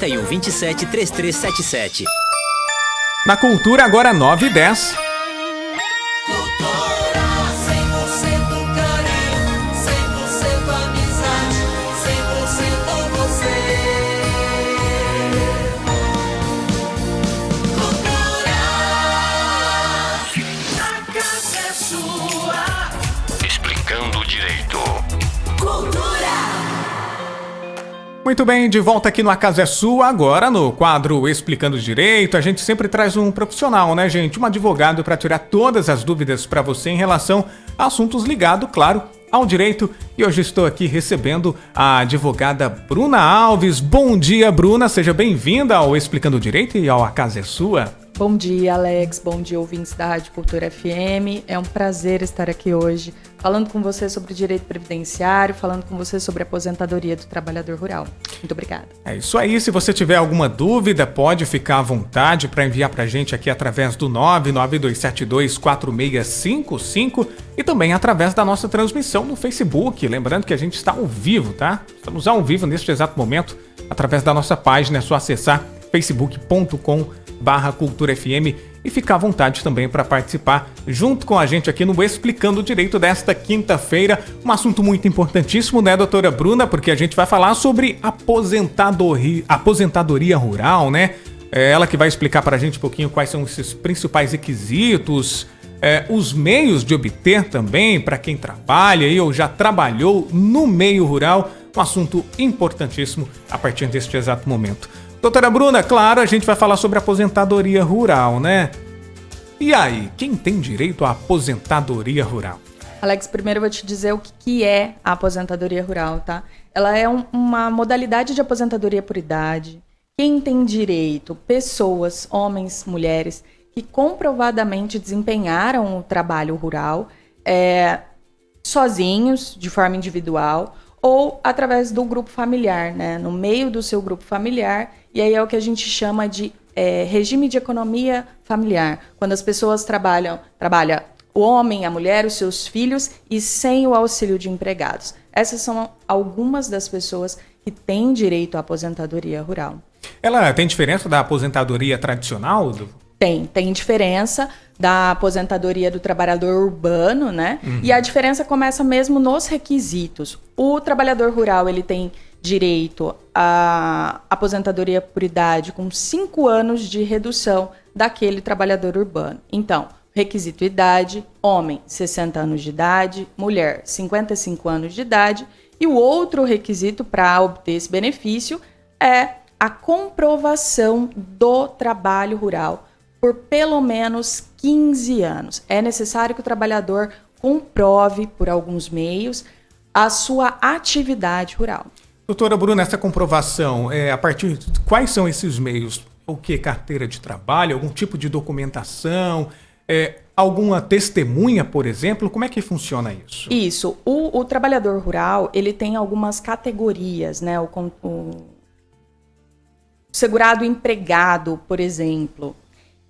41 27 3377. Na Cultura, agora 9h10. Muito bem, de volta aqui no A Casa é Sua, agora no quadro Explicando Direito. A gente sempre traz um profissional, né, gente? Um advogado para tirar todas as dúvidas para você em relação a assuntos ligados, claro, ao direito. E hoje estou aqui recebendo a advogada Bruna Alves. Bom dia, Bruna. Seja bem-vinda ao Explicando Direito e ao A Casa é Sua. Bom dia, Alex. Bom dia, ouvintes da Rádio Cultura FM. É um prazer estar aqui hoje falando com você sobre direito previdenciário, falando com você sobre a aposentadoria do trabalhador rural. Muito obrigada. É isso aí. Se você tiver alguma dúvida, pode ficar à vontade para enviar para a gente aqui através do 992724655 e também através da nossa transmissão no Facebook. Lembrando que a gente está ao vivo, tá? Estamos ao vivo neste exato momento através da nossa página. É só acessar facebook.com/Cultura FM e ficar à vontade também para participar junto com a gente aqui no Explicando Direito desta quinta-feira. Um assunto muito importantíssimo, né, doutora Bruna? Porque a gente vai falar sobre aposentadoria rural, né? É ela que vai explicar para a gente um pouquinho quais são esses principais requisitos, os meios de obter também para quem trabalha ou já trabalhou no meio rural. Um assunto importantíssimo a partir deste exato momento. Doutora Bruna, claro, a gente vai falar sobre aposentadoria rural, né? E aí, quem tem direito à aposentadoria rural? Alex, primeiro eu vou te dizer o que é a aposentadoria rural, tá? Ela é uma modalidade de aposentadoria por idade. Quem tem direito? Pessoas, homens, mulheres, que comprovadamente desempenharam o trabalho rural sozinhos, de forma individual, ou através do grupo familiar, né? No meio do seu grupo familiar. E aí é o que a gente chama de regime de economia familiar. Quando as pessoas trabalha o homem, a mulher, os seus filhos e sem o auxílio de empregados. Essas são algumas das pessoas que têm direito à aposentadoria rural. Ela tem diferença da aposentadoria tradicional? Tem diferença da aposentadoria do trabalhador urbano, né? Uhum. E a diferença começa mesmo nos requisitos. O trabalhador rural, ele tem direito à aposentadoria por idade com 5 anos de redução daquele trabalhador urbano. Então, requisito idade, homem, 60 anos de idade, mulher, 55 anos de idade. E o outro requisito para obter esse benefício é a comprovação do trabalho rural por pelo menos 15 anos. É necessário que o trabalhador comprove por alguns meios a sua atividade rural. Doutora Bruna, essa comprovação, a partir de quais são esses meios? O que? Carteira de trabalho? Algum tipo de documentação? Alguma testemunha, por exemplo? Como é que funciona isso? Isso. O trabalhador rural, ele tem algumas categorias, né? O segurado empregado, por exemplo,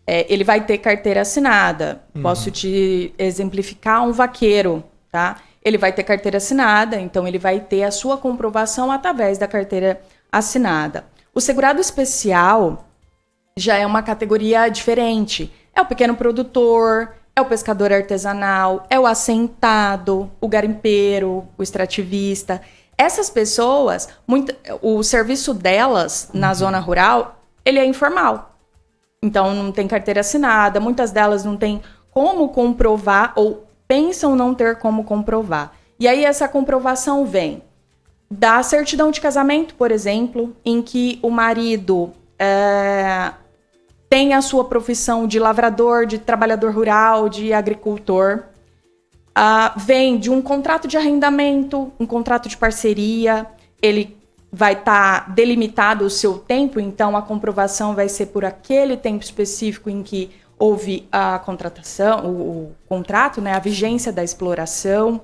ele vai ter carteira assinada. Posso te exemplificar um vaqueiro, tá? Ele vai ter carteira assinada, então ele vai ter a sua comprovação através da carteira assinada. O segurado especial já é uma categoria diferente. É o pequeno produtor, é o pescador artesanal, é o assentado, o garimpeiro, o extrativista. Essas pessoas, o serviço delas na zona rural, ele é informal. Então não tem carteira assinada, muitas delas não têm como comprovar ou pensam não ter como comprovar. E aí essa comprovação vem da certidão de casamento, por exemplo, em que o marido tem a sua profissão de lavrador, de trabalhador rural, de agricultor. Vem de um contrato de arrendamento, um contrato de parceria. Ele vai estar delimitado o seu tempo, então a comprovação vai ser por aquele tempo específico em que houve a contratação, o contrato, né, a vigência da exploração.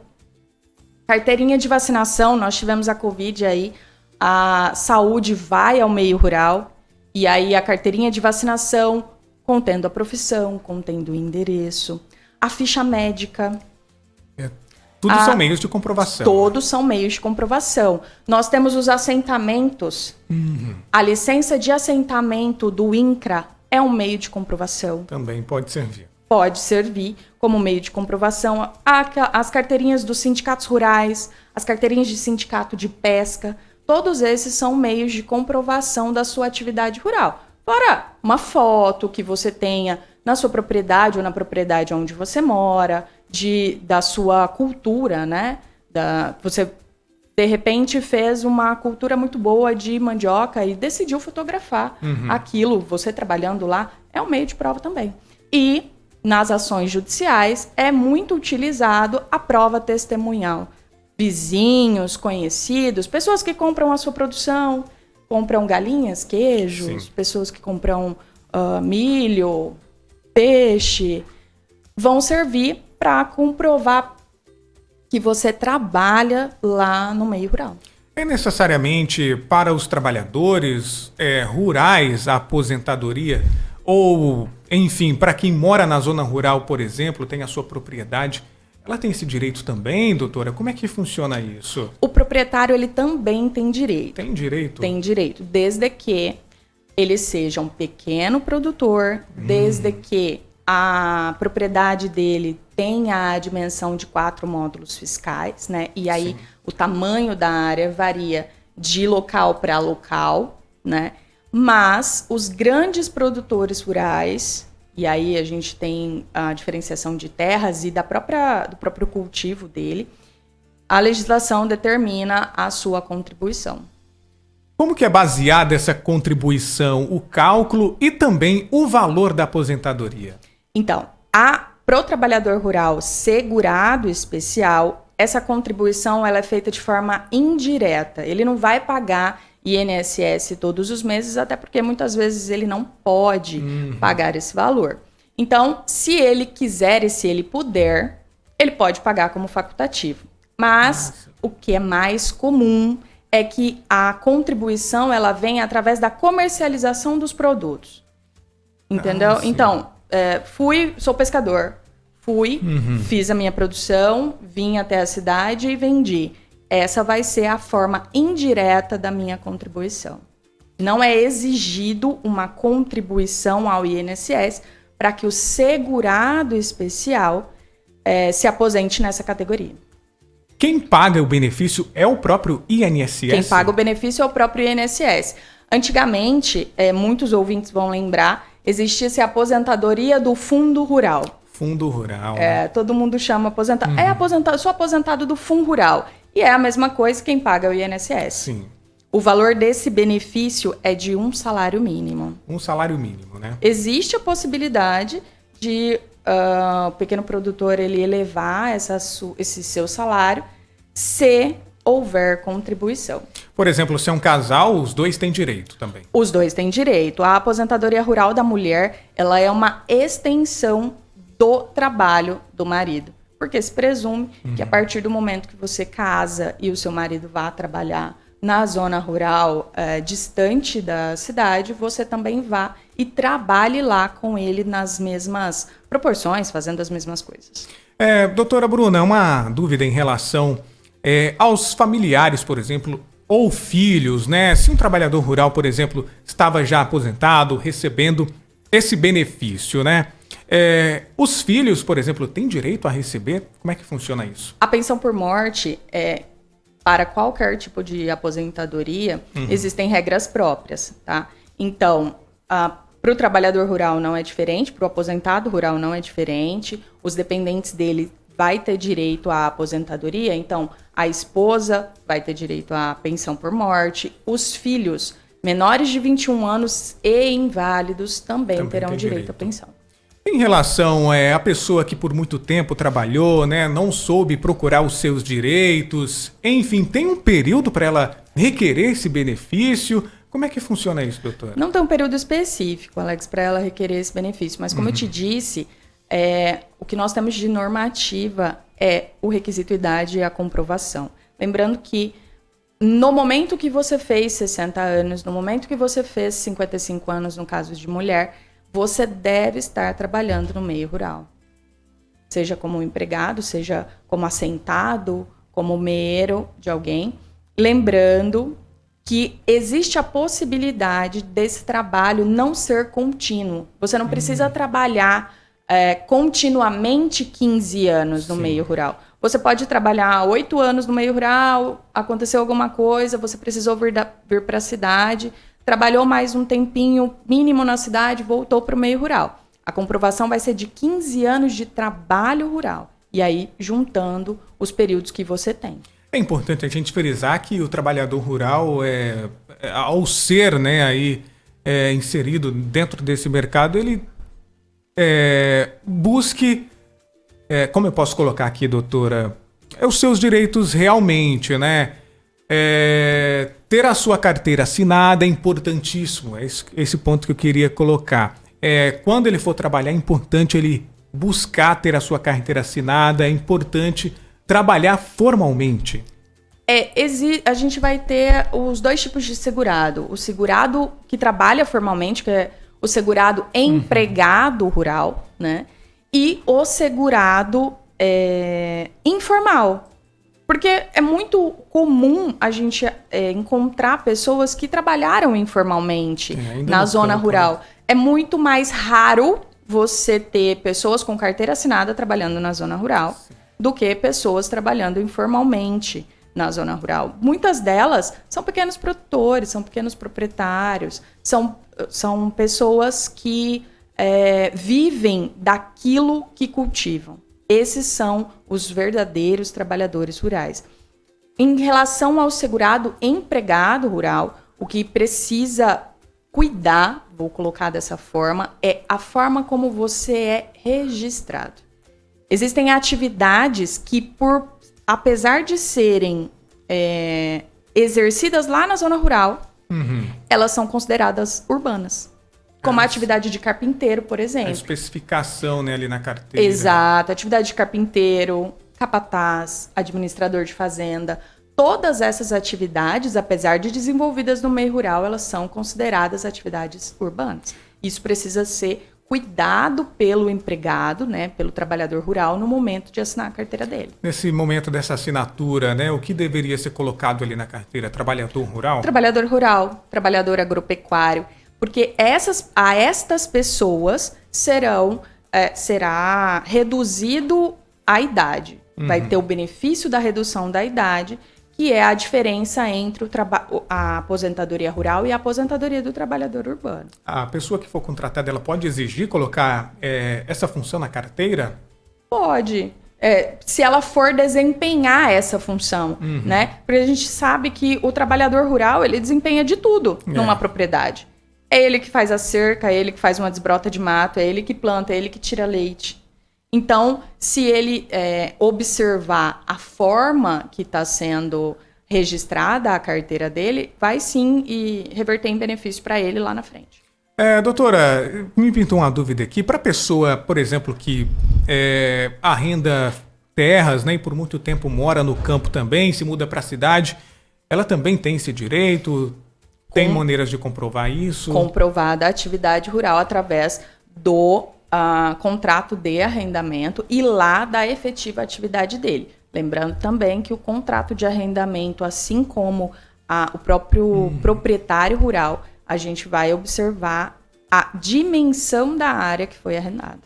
Carteirinha de vacinação, nós tivemos a Covid aí, a saúde vai ao meio rural, e aí a carteirinha de vacinação contendo a profissão, contendo o endereço, a ficha médica. Tudo são meios de comprovação. Todos são meios de comprovação. Nós temos os assentamentos. A licença de assentamento do INCRA é um meio de comprovação. Também pode servir. Pode servir como meio de comprovação. As carteirinhas dos sindicatos rurais, as carteirinhas de sindicato de pesca, todos esses são meios de comprovação da sua atividade rural. Fora uma foto que você tenha na sua propriedade ou na propriedade onde você mora, da sua cultura, né? Você, de repente, fez uma cultura muito boa de mandioca e decidiu fotografar aquilo, você trabalhando lá, é um meio de prova também. E nas ações judiciais é muito utilizado a prova testemunhal. Vizinhos, conhecidos, pessoas que compram a sua produção, compram galinhas, queijos, pessoas que compram milho, peixe, vão servir para comprovar que você trabalha lá no meio rural. É necessariamente para os trabalhadores rurais a aposentadoria? Ou, enfim, para quem mora na zona rural, por exemplo, tem a sua propriedade, ela tem esse direito também, doutora? Como é que funciona isso? O proprietário, ele também tem direito. Tem direito? Tem direito, desde que ele seja um pequeno produtor, desde que a propriedade dele tenha a dimensão de 4 módulos fiscais, né? E aí o tamanho da área varia de local para local, né? Mas os grandes produtores rurais, e aí a gente tem a diferenciação de terras e do próprio cultivo dele, a legislação determina a sua contribuição. Como que é baseada essa contribuição, o cálculo e também o valor da aposentadoria? Então, para o trabalhador rural segurado especial, essa contribuição ela é feita de forma indireta. Ele não vai pagar INSS todos os meses, até porque muitas vezes ele não pode pagar esse valor. Então, se ele quiser e se ele puder, ele pode pagar como facultativo. Mas o que é mais comum é que a contribuição ela vem através da comercialização dos produtos. Entendeu? Então, sou pescador, fiz a minha produção, vim até a cidade e vendi. Essa vai ser a forma indireta da minha contribuição. Não é exigido uma contribuição ao INSS para que o segurado especial se aposente nessa categoria. Quem paga o benefício é o próprio INSS? Quem paga o benefício é o próprio INSS. Antigamente, muitos ouvintes vão lembrar, existia a aposentadoria do Fundo Rural. Fundo Rural. Né? Todo mundo chama aposentado. Sou aposentado do Fundo Rural. E é a mesma coisa, quem paga é o INSS. Sim. O valor desse benefício é de um salário mínimo. Um salário mínimo, né? Existe a possibilidade de o pequeno produtor ele elevar esse seu salário se houver contribuição. Por exemplo, se é um casal, os dois têm direito também. Os dois têm direito. A aposentadoria rural da mulher, ela é uma extensão do trabalho do marido. Porque se presume que a partir do momento que você casa e o seu marido vá trabalhar na zona rural distante da cidade, você também vá e trabalhe lá com ele nas mesmas proporções, fazendo as mesmas coisas. Doutora Bruna, uma dúvida em relação aos familiares, por exemplo, ou filhos, né? Se um trabalhador rural, por exemplo, estava já aposentado, recebendo esse benefício, né? Os filhos, por exemplo, têm direito a receber? Como é que funciona isso? A pensão por morte, para qualquer tipo de aposentadoria, existem regras próprias, tá? Então, para o trabalhador rural não é diferente, para o aposentado rural não é diferente, os dependentes dele vai ter direito à aposentadoria, então a esposa vai ter direito à pensão por morte, os filhos menores de 21 anos e inválidos também terão direito à pensão. Em relação à pessoa que por muito tempo trabalhou, né, não soube procurar os seus direitos, enfim, tem um período para ela requerer esse benefício? Como é que funciona isso, doutora? Não tem um período específico, Alex, para ela requerer esse benefício, mas como eu te disse, o que nós temos de normativa é o requisito idade e a comprovação. Lembrando que no momento que você fez 60 anos, no momento que você fez 55 anos, no caso de mulher, você deve estar trabalhando no meio rural. seja como empregado, seja como assentado, como meeiro de alguém. Lembrando que existe a possibilidade desse trabalho não ser contínuo. Você não precisa trabalhar continuamente 15 anos no meio rural. Você pode trabalhar 8 anos no meio rural, aconteceu alguma coisa, você precisou vir para a cidade, trabalhou mais um tempinho mínimo na cidade, voltou para o meio rural. A comprovação vai ser de 15 anos de trabalho rural. E aí, juntando os períodos que você tem. É importante a gente frisar que o trabalhador rural, ao ser, né, aí, inserido dentro desse mercado, ele busque, como eu posso colocar aqui, doutora, os seus direitos realmente, né? Ter a sua carteira assinada é importantíssimo, é esse ponto que eu queria colocar. Quando ele for trabalhar, é importante ele buscar ter a sua carteira assinada, é importante trabalhar formalmente. A gente vai ter os 2 tipos de segurado. O segurado que trabalha formalmente, que é o segurado empregado rural, né? E o segurado informal. Porque é muito comum a gente encontrar pessoas que trabalharam informalmente na zona rural. É muito mais raro você ter pessoas com carteira assinada trabalhando na zona rural do que pessoas trabalhando informalmente na zona rural. Muitas delas são pequenos produtores, são pequenos proprietários, são pessoas que vivem daquilo que cultivam. Esses são os verdadeiros trabalhadores rurais. Em relação ao segurado empregado rural, o que precisa cuidar, vou colocar dessa forma, é a forma como você é registrado. Existem atividades que, apesar de serem exercidas lá na zona rural, elas são consideradas urbanas. Como a atividade de carpinteiro, por exemplo. A especificação, né, ali na carteira. Exato. Atividade de carpinteiro, capataz, administrador de fazenda. Todas essas atividades, apesar de desenvolvidas no meio rural, elas são consideradas atividades urbanas. Isso precisa ser cuidado pelo empregado, né, pelo trabalhador rural, no momento de assinar a carteira dele. Nesse momento dessa assinatura, né, o que deveria ser colocado ali na carteira? Trabalhador rural? Trabalhador rural, trabalhador agropecuário. Porque estas pessoas será reduzido a idade. Vai ter o benefício da redução da idade, que é a diferença entre a aposentadoria rural e a aposentadoria do trabalhador urbano. A pessoa que for contratada, ela pode exigir colocar essa função na carteira? Pode. Se ela for desempenhar essa função, né? Porque a gente sabe que o trabalhador rural, ele desempenha de tudo numa propriedade. É ele que faz a cerca, é ele que faz uma desbrota de mato, é ele que planta, é ele que tira leite. Então, se ele observar a forma que está sendo registrada a carteira dele, vai sim reverter em benefício para ele lá na frente. Doutora, me pintou uma dúvida aqui. Para a pessoa, por exemplo, que arrenda terras, né, e por muito tempo mora no campo também, se muda para a cidade, ela também tem esse direito? Tem maneiras de comprovar isso? Comprovada a atividade rural através do contrato de arrendamento e lá da efetiva atividade dele. Lembrando também que o contrato de arrendamento, assim como o próprio proprietário rural, a gente vai observar a dimensão da área que foi arrendada.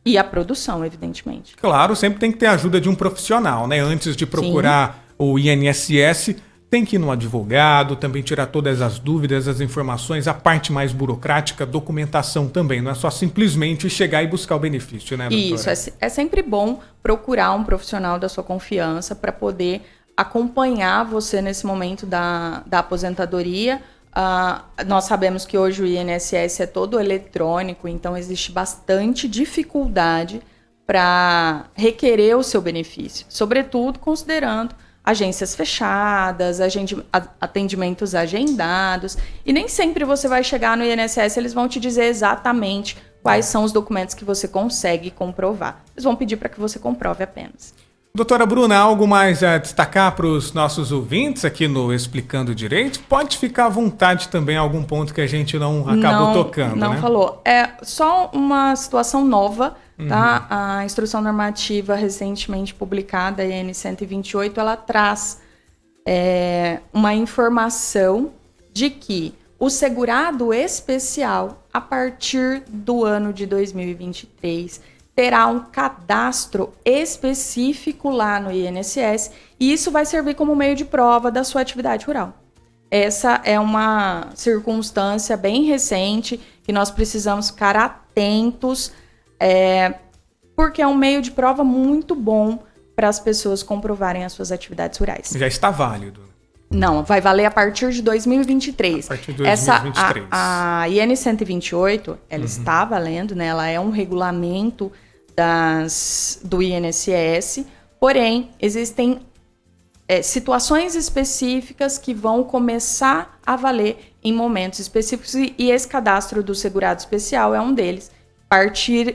E a produção, evidentemente. Claro, sempre tem que ter a ajuda de um profissional, né? Antes de procurar o INSS, tem que ir no advogado, também tirar todas as dúvidas, as informações, a parte mais burocrática, documentação também. Não é só simplesmente chegar e buscar o benefício, né, doutora? Isso, é sempre bom procurar um profissional da sua confiança para poder acompanhar você nesse momento da aposentadoria. Nós sabemos que hoje o INSS é todo eletrônico, então existe bastante dificuldade para requerer o seu benefício, sobretudo considerando agências fechadas, atendimentos agendados, e nem sempre você vai chegar no INSS, eles vão te dizer exatamente quais são os documentos que você consegue comprovar. Eles vão pedir para que você comprove apenas. Doutora Bruna, algo mais a destacar para os nossos ouvintes aqui no Explicando Direito? Pode ficar à vontade também, algum ponto que a gente não acabou tocando, não né? falou. É só uma situação nova, tá? A Instrução Normativa recentemente publicada, a IN 128, ela traz uma informação de que o segurado especial, a partir do ano de 2023, terá um cadastro específico lá no INSS e isso vai servir como meio de prova da sua atividade rural. Essa é uma circunstância bem recente que nós precisamos ficar atentos, porque é um meio de prova muito bom para as pessoas comprovarem as suas atividades rurais. Já está válido. Não, vai valer a partir de 2023. A partir de 2023. A IN 128, ela está valendo, né? Ela é um regulamento do INSS, porém, existem situações específicas que vão começar a valer em momentos específicos e esse cadastro do segurado especial é um deles.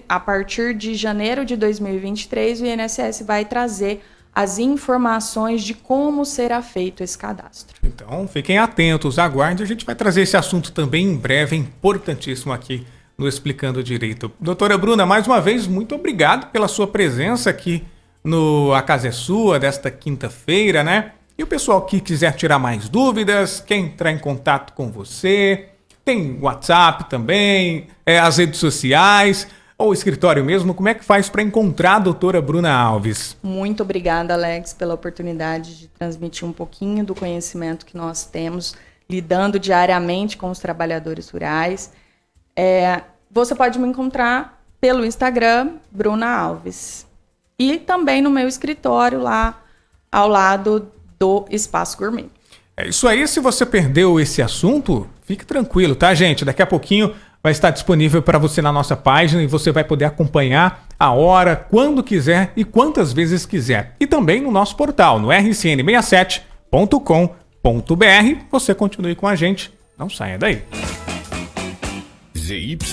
A partir de janeiro de 2023, o INSS vai trazer as informações de como será feito esse cadastro. Então, fiquem atentos, aguardem. A gente vai trazer esse assunto também em breve, é importantíssimo aqui no Explicando Direito. Doutora Bruna, mais uma vez, muito obrigado pela sua presença aqui no A Casa é Sua, desta quinta-feira, né? E o pessoal que quiser tirar mais dúvidas, quer entrar em contato com você, tem WhatsApp também, as redes sociais, ou o escritório mesmo, como é que faz para encontrar a doutora Bruna Alves? Muito obrigada, Alex, pela oportunidade de transmitir um pouquinho do conhecimento que nós temos lidando diariamente com os trabalhadores rurais. Você pode me encontrar pelo Instagram, Bruna Alves. E também no meu escritório lá ao lado do Espaço Gourmet. É isso aí, se você perdeu esse assunto, fique tranquilo, tá, gente? Daqui a pouquinho vai estar disponível para você na nossa página e você vai poder acompanhar a hora, quando quiser e quantas vezes quiser. E também no nosso portal, no rcn67.com.br. Você continue com a gente, não saia daí. ZYP